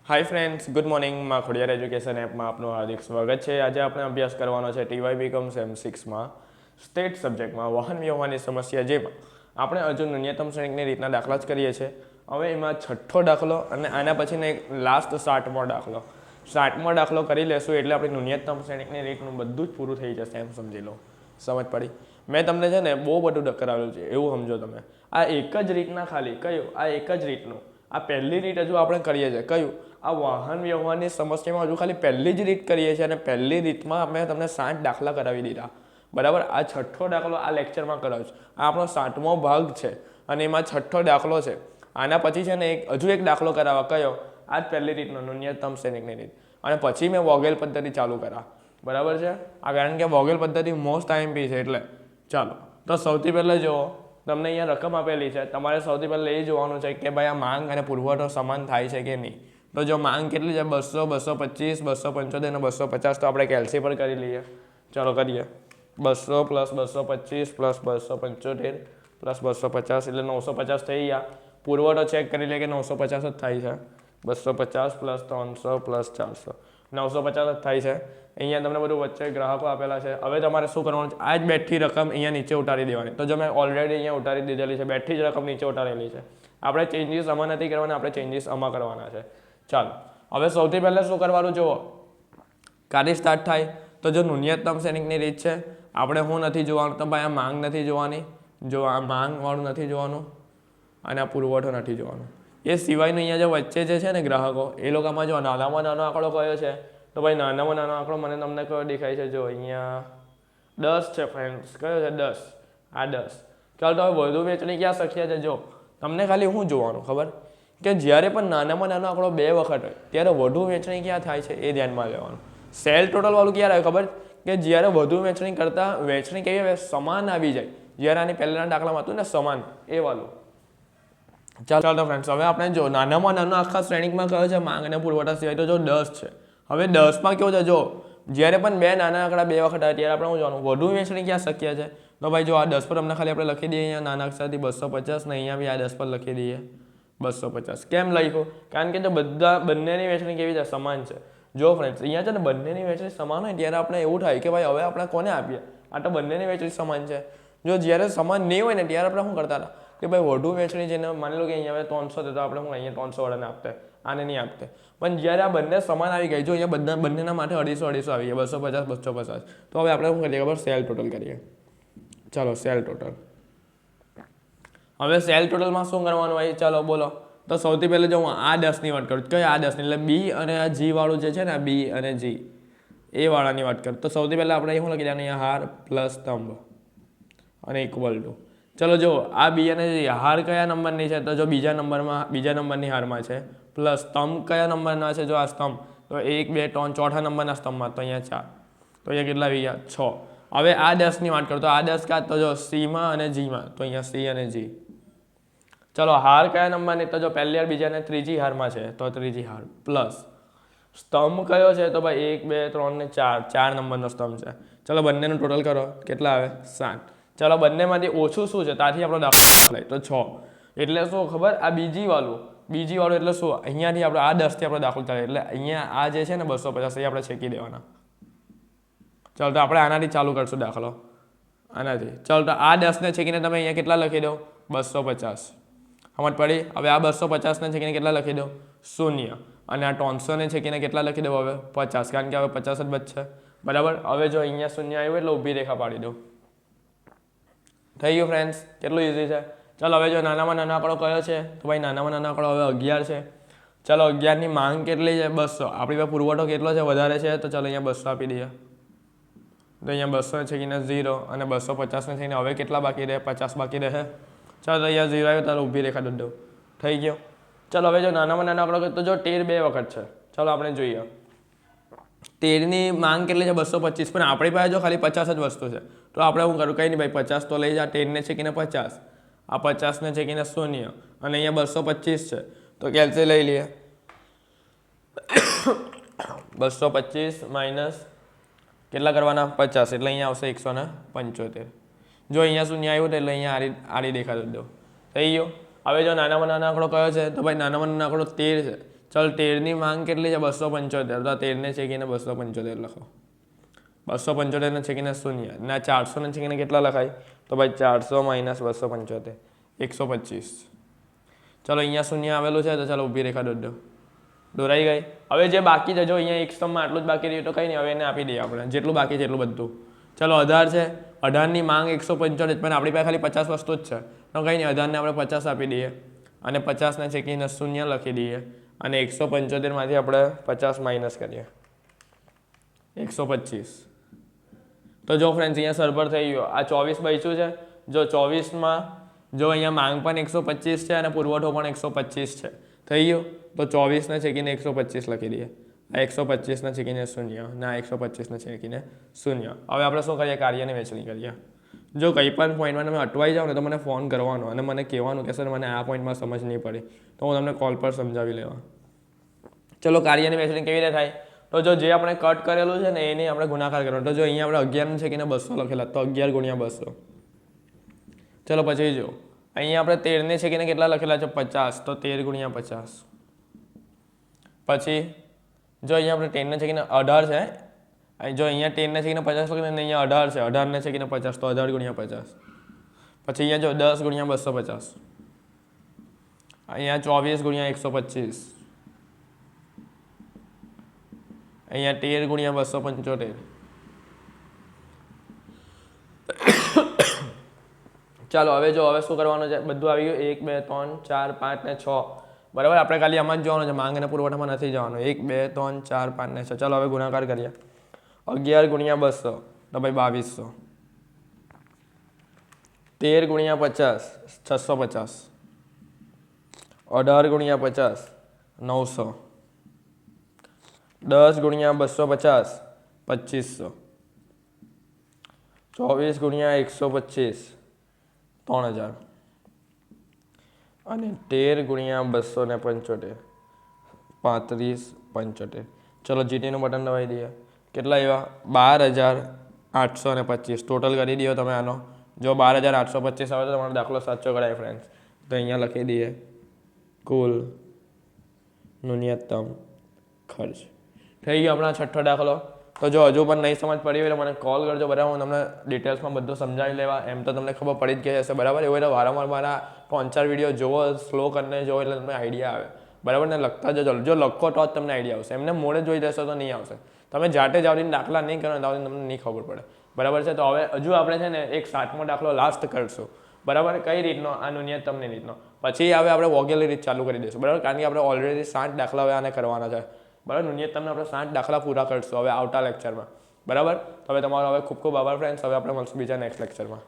Hi friends, good morning. માં Khodiyar education એપમાં આપનું હાર્દિક સ્વાગત છે. આજે આપણે અભ્યાસ કરવાનો છે ટીવાય બીકોમ સેમ 6માં સ્ટેટ સબ્જેક્ટમાં વાહન વ્યવહારની સમસ્યા, જેમાં આપણે હજુ ન્યૂનતમ શ્રેણીની રીતના દાખલા જ કરીએ છીએ. હવે એમાં છઠ્ઠો દાખલો અને આના પછીનો એક લાસ્ટ 60મો દાખલો. 60મો દાખલો કરી લેશું એટલે આપણી ન્યૂનતમ શ્રેણીની રીતનું બધું જ પૂરું થઈ જશે, એમ સમજી લો. સમજ પડી? મેં તમને છે ને બહુ બધું કરાવેલું છે, એવું સમજો તમે. આ એક જ રીતના ખાલી કયું, આ એક જ રીતનું, આ પહેલી રીત હજુ આપણે કરીએ છીએ. કયું? આ વાહન વ્યવહારની સમસ્યામાં હજુ ખાલી પહેલી જ રીત કરીએ છીએ, અને પહેલી રીતમાં અમે તમને 60 દાખલા કરાવી દીધા. બરાબર? આ છઠ્ઠો દાખલો આ લેક્ચરમાં કરાવ્યો છે. આ આપણો 60મો ભાગ છે અને એમાં છઠ્ઠો દાખલો છે. આના પછી છે ને હજુ એક દાખલો કરાવવા. કયો? આ જ પહેલી રીતનો ન્યૂનતમ શ્રેણીની રીત. અને પછી મેં વોગેલ પદ્ધતિ ચાલુ કરા. બરાબર છે? આ કારણ કે વોગેલ પદ્ધતિ મોસ્ટ આઈએમપી છે. એટલે ચાલો તો સૌથી પહેલાં જુઓ, તમને અહીંયા રકમ આપેલી છે. તમારે સૌથી પહેલાં એ જોવાનું છે કે ભાઈ આ માંગ અને પુરવઠો સમાન થાય છે કે નહીં. તો જો માંગ કેટલી છે? 200, 225, 275 અને 250. તો આપણે કેલ્સી પર કરી લઈએ. ચાલો કરીએ. 200 + 225 + 275 + 250 એટલે 950 થઈ ગયા. પુરવઠો ચેક કરી લે કે 950 જ થાય છે. 250 + 300 + 400 950 જ થાય છે. અહીંયા તમને બધું વચ્ચે ગ્રાહકો આપેલા છે. હવે તમારે શું કરવાનું છે? આ જ બેઠી રકમ અહીંયા નીચે ઉતારી દેવાની. તો જો મેં ઓલરેડી અહીંયા ઉતારી દીધેલી છે, બેઠી જ રકમ નીચે ઉતારેલી છે. આપણે ચેન્જીસ આમાં નથી કરવાના, આપણે ચેન્જીસ આમાં કરવાના છે. ચાલો હવે સૌથી પહેલાં શું કરવાનું જુઓ, કાથી સ્ટાર્ટ થાય? તો જો ન્યૂનતમ શ્રેણીની રીત છે, આપણે હું નથી જોવાનું, તો ભાઈ આ માંગ નથી જોવાની, જો આ માંગવાળું નથી જોવાનું અને આ પુરવઠો નથી જોવાનું. એ સિવાયનું અહીંયા જે વચ્ચે જે છે ને ગ્રાહકો, એ લોકોમાં જો નાનામાં નાનો આંકડો કયો છે? તો ભાઈ નાનામાં નાનો આંકડો મને તમને કયો દેખાય છે? જો અહીંયા 10 છે ફ્રેન્ડ્સ. કયો છે? 10. આ 10. ચાલો તો હવે વધુ વેચણી ક્યાં શક્ય છે? જો તમને ખાલી શું જોવાનું ખબર, કે જ્યારે પણ નાનામાં નાનો આંકડો 2 વખત હોય ત્યારે વધુ વેચણી ક્યાં થાય છે એ ધ્યાનમાં લેવાનું. સેલ ટોટલ વાળું ક્યારે આવે ખબર? કે જ્યારે વધુ વેચણી કરતાં વેચણી કેવી આવે? સમાન આવી જાય. જ્યારે આની પહેલાના દાખલામાં હતું ને સમાન, એ વાળું. ચાલો ફ્રેન્ડ્સ, હવે આપણે જો નાનામાં નાનો આખા શ્રેણીમાં કયો છે માંગ અને પુરવઠા સિવાય? તો જો 10 છે. હવે 10માં કેવું છે? જો જ્યારે પણ 2 નાના આંકડા 2 વખત આવે ત્યારે આપણે શું જોવાનું? વધુ વેચણી ક્યાં શક્ય છે? તો ભાઈ જો આ 10 પર અમને ખાલી આપણે લખી દઈએ અહીંયા નાના અક્ષરથી 250, ને અહીંયા બી આ 10 પર લખી દઈએ 250. કેમ લખ્યું? કારણ કે જો બંનેની વેચણી કેવી છે? સમાન છે. જો ફ્રેન્ડ્સ અહીંયા છે ને બંનેની વેચણી સમાન હોય ત્યારે આપણે એવું થાય કે ભાઈ હવે આપણે કોને આપીએ? આ તો બંનેની વેચણી સમાન છે. જો જ્યારે સમાન નહીં હોય ને ત્યારે આપણે શું કરતા હતા કે ભાઈ વધુ વેચણી જેને માની લો કે અહીંયા 300 છે, તો આપણે શું અહીંયા 300 વાળાને આપતે, આને નહીં આપતે. પણ જ્યારે આ બંને સમાન આવી ગઈ, જો અહીંયા બંનેના માટે 250 આવી ગયા, 250, 250. તો હવે આપણે શું કરીએ ખબર? સેલ ટોટલ કરીએ. ચાલો સેલ ટોટલ. હવે સેલ ટોટલમાં શું કરવાનું હોય? ચાલો બોલો. તો સૌથી પહેલાં જો હું આ 10ની વાત કરું, કઈ આ 10ની? એટલે બી અને આ જી વાળું જે છે ને, બી અને જી એ વાળાની વાત કરું. તો સૌથી પહેલાં આપણે શું લખી દેવાનું? અહીંયા હાર પ્લસ સ્તંભ અને ઇક્વલ ટુ. ચલો જો આ બી અને જી હાર કયા નંબરની છે? તો જો બીજા નંબરની હારમાં છે. પ્લસ સ્તંભ કયા નંબરના છે? જો આ સ્તંભ, તો 1, 2, 3 ચોથા નંબરના સ્તંભમાં, તો અહીંયા 4. તો અહીંયા કેટલા આવી ગયા? 6. હવે આ 10ની વાત કરું તો આ 10 કાં? તો જો સીમાં અને જીમાં, તો અહીંયા સી અને જી. ચલો હાર કયા નંબરની? તો જો પહેલી હાર, બીજા અને ત્રીજી હારમાં છે, તો ત્રીજી હાર. પ્લસ સ્તંભ કયો છે? તો ભાઈ 1, 2, 3 ને 4, 4 નંબરનો સ્તંભ છે. ચલો બંનેનું ટોટલ કરો, કેટલા આવે? 7. ચલો બંનેમાંથી ઓછું શું છે? ત્યાંથી આપણો દાખલો લઈ તો 6. એટલે શું ખબર? આ બીજી વાળું એટલે શું? અહીંયાથી આપણે આ 10થી આપણો દાખલો ચાલે, એટલે અહીંયા આ જે છે ને 250 એ આપણે છેકી દેવાના. ચાલો તો આપણે આનાથી ચાલુ કરશું દાખલો, આનાથી. ચાલો તો આ 10ને છેકીને તમે અહીંયા કેટલા લખી દો? 250. સમજ પડી? હવે આ 250ને છેકીને કેટલા લખી દો? 0. અને આ 300ને છેકીને કેટલા લખી દો? હવે 50, કારણ કે હવે 50 જ બચશે. બરાબર? હવે જો અહીંયા 0 આવ્યું એટલે ઊભી રેખા પાડી દો. થઈ ગયું ફ્રેન્ડ્સ? કેટલું ઇઝી છે. ચાલો હવે જો નાનામાં નાનો આંકડો કયો છે? તો ભાઈ નાનામાં નાનો આંકડો હવે 11 છે. ચાલો 11ની માંગ કેટલી છે? 200. આપણી પાસે પુરવઠો કેટલો છે? વધારે છે. તો ચાલો અહીંયા 200 આપી દઈએ. તો અહીંયા 200 છેકીને 0 અને 250ને છેકીને હવે કેટલા બાકી રહે? 50 બાકી રહે. ચાલો તો અહીંયા 0 આવ્યો, તારે ઊભી રેખા દો દો. થઈ ગયો. ચાલો હવે જો નાનામાં નાનો આંકડો તો જો 13 2 વખત છે. ચાલો આપણે જોઈએ. 13ની માંગ કેટલી છે? 225. પણ આપણી પાસે જો ખાલી 50 જ વસ્તુ છે, તો આપણે શું કરું? કંઈ નહીં ભાઈ, 50 તો લઈ જા. 13ને છેકીને 50, આ 50ને છેકીને 0 અને અહીંયા 225 છે, તો કેલ્સી લઈ લઈએ. 225 માઇનસ કેટલા કરવાના? 50, એટલે અહીંયા આવશે 175. જો અહીંયા 0 આવ્યું એટલે અહીંયા આડી દેખા દો. થઈ ગયો. હવે જો નાનામાં નાનો આંકડો કયો છે? તો ભાઈ નાનામાં નાનો આંકડો 13 છે. ચાલો 13ની માંગ કેટલી છે 275, તો 13ને છેકીને 275 લખો. 275ને છેકીને શૂન્ય, ના 400ને છેકીને કેટલા લખાય? તો ભાઈ 400 માઇનસ 275 125. ચલો અહીંયા શૂન્ય આવેલું છે તો ચાલો ઊભી રેખા દોરી દો. દોરાઈ ગઈ. હવે જે બાકી છે જો અહીંયા એક સ્તંભમાં આટલું જ બાકી રહ્યું તો કંઈ નહીં, હવે એને આપી દઈએ આપણે જેટલું બાકી છે એટલું બધું. ચલો 18 છે, 18ની માંગ 175, પણ આપણી પાસે ખાલી 50 વસ્તુ જ છે તો કંઈ નહીં, 18ને આપણે 50 આપી દઈએ અને 50ને છેકીને શૂન્ય લખી દઈએ અને 175માંથી આપણે 50 માઇનસ કરીએ 125. તો જો ફ્રેન્ડ્સ અહીંયા સરભર થઈ ગયો. આ 24 બચ્યું છે. જો 24માં જો અહીંયા માંગ પણ 125 છે અને પુરવઠો પણ 125 છે. થઈ ગયું. તો 24ને છેકીને 125 લખી દઈએ. આ 125ને છેકીને શૂન્ય, ના 125ને છેકીને શૂન્ય. હવે આપણે શું કરીએ? કાર્યની વહેંચણી કરીએ. જો કંઈ પણ પોઈન્ટમાં તમે અટવાઈ જાઓ ને તો મને ફોન કરવાનો અને મને કહેવાનું કે સર મને આ પોઈન્ટમાં સમજ નહીં પડી, તો હું તમને કોલ પર સમજાવી લેવા. ચલો કાર્યની વહેંચણી કેવી રીતે થાય? તો જો જે આપણે કટ કરેલું છે ને એને આપણે ગુણાકાર કરવાનો. તો જો અહીંયા આપણે 11 છે કે 200 લખેલા, તો 11 ગુણ્યા 200. ચલો પછી જો અહીંયા આપણે 13ને છે કે કેટલા લખેલા છે 50, તો 13 ગુણ્યા 50. પછી જો અહીંયા આપણે 10ને છે કે 18 છે, જો અહીંયા 10ને છે કે 50 લખેલા ને અહીંયા 18 છે, 18ને છે કે 50, તો 18 ગુણ્યા 50. પછી અહીંયા જો 10 ગુણ્યા 250, અહીંયા 24 ગુણ્યા 125, અહીંયા 13 ગુણ્યા 275. ચાલો હવે જો હવે શું કરવાનું છે? બધું આવી ગયું. 1 2 3 4 5 ને 6, બરાબર. આપણે ખાલી આમાં જ જવાનું છે, માંગ અને પુરવઠામાં નથી જવાનું. 1 2 3 4 5 ને 6. ચાલો હવે ગુણાકાર કરીએ. 11 ગુણ્યા 200 તો ભાઈ 2200. 13 ગુણ્યા 50 650. 18 ગુણ્યા 50 900. 10 ગુણ્યા 250 2500. 24 ગુણ્યા 125 3000 અને 13 ગુણ્યા 275 3575. ચલો જીટીનું બટન દબાવી દઈએ. કેટલા એવા? 12825. ટોટલ કરી દો તમે આનો. જો 12825 આવે તો તમારો દાખલો સાચો કરાય ફ્રેન્ડ્સ. તો અહીંયા લખી દઈએ કુલ ન્યૂનતમ ખર્ચ. થઈ ગયો આપણા છઠ્ઠો દાખલો. તો જો હજુ પણ નહીં સમજ પડી હોય તો મને કોલ કરજો, બરાબર. હું તમને ડિટેલ્સમાં બધું સમજાવી લેવા. એમ તો તમને ખબર પડી જ ગઈ હશે, બરાબર. એવું એટલે વારંવાર મારા 3-4 વિડીયો જોવો, સ્લો કરીને જોવો એટલે તમને આઈડિયા આવે, બરાબર. ને લખતા જજો. જો લખો તો જ તમને આઈડિયા આવશે. એમને મોડે જોઈ દેશો તો નહીં આવશે. તમે જાતે જ આવડીને દાખલા નહીં કરો તો તમને નહીં ખબર પડે, બરાબર છે. તો હવે હજુ આપણે છે ને એક 7મો દાખલો લાસ્ટ કરશું, બરાબર. કઈ રીતનો? આ ન્યૂનતમની રીતનો. પછી હવે આપણે વોગેલની રીત ચાલુ કરી દઈશું, બરાબર. કારણ કે આપણે ઓલરેડી 7 દાખલા હવે આને કરવાના છે, બરાબર. ન્યૂનતમને આપણે 7 દાખલા પૂરા કરશું હવે આવતા લેક્ચરમાં, બરાબર. તો હવે તમારો હવે ખૂબ ખૂબ આભાર ફ્રેન્ડ્સ. હવે આપણે મળશું બીજા નેક્સ્ટ લેક્ચરમાં.